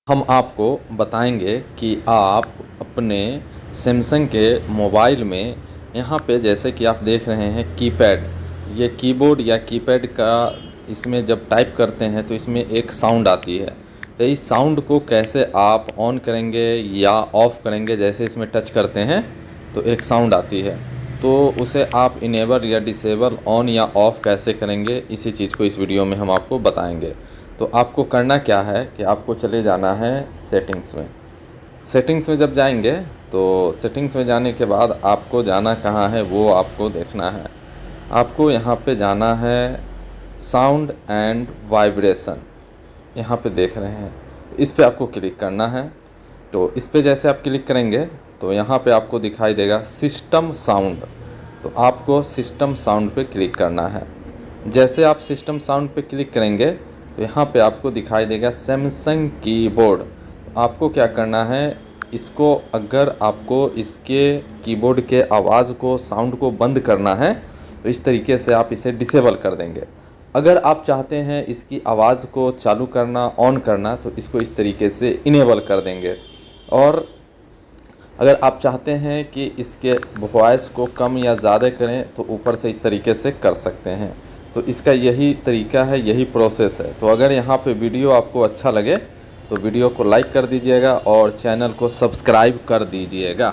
हम आपको बताएंगे कि आप अपने सैमसंग के मोबाइल में यहाँ पे जैसे कि आप देख रहे हैं कीपैड, ये कीबोर्ड या कीपैड का इसमें जब टाइप करते हैं तो इसमें एक साउंड आती है। तो इस साउंड को कैसे आप ऑन करेंगे या ऑफ़ करेंगे, जैसे इसमें टच करते हैं तो एक साउंड आती है, तो उसे आप इनेबल या डिसेबल, ऑन या ऑफ़ कैसे करेंगे, इसी चीज़ को इस वीडियो में हम आपको बताएंगे। तो आपको करना क्या है कि आपको चले जाना है सेटिंग्स में। सेटिंग्स में जब जाएंगे तो सेटिंग्स में जाने के बाद आपको जाना कहाँ है वो आपको देखना है। आपको यहाँ पे जाना है साउंड एंड वाइब्रेशन, यहाँ पे देख रहे हैं, इस पे आपको क्लिक करना है। तो इस पे जैसे आप क्लिक करेंगे तो यहाँ पे आपको दिखाई देगा सिस्टम साउंड, तो आपको सिस्टम साउंड पे क्लिक करना है। जैसे आप सिस्टम साउंड पे क्लिक करेंगे तो यहाँ पे आपको दिखाई देगा सैमसंग कीबोर्ड। आपको क्या करना है, इसको अगर आपको इसके कीबोर्ड के आवाज़ को, साउंड को बंद करना है तो इस तरीके से आप इसे डिसेबल कर देंगे। अगर आप चाहते हैं इसकी आवाज़ को चालू करना, ऑन करना, तो इसको इस तरीके से इनेबल कर देंगे। और अगर आप चाहते हैं कि इसके वॉइस को कम या ज़्यादा करें तो ऊपर से इस तरीके से कर सकते हैं। तो इसका यही तरीका है, यही प्रोसेस है। तो अगर यहाँ पे वीडियो आपको अच्छा लगे तो वीडियो को लाइक कर दीजिएगा और चैनल को सब्सक्राइब कर दीजिएगा।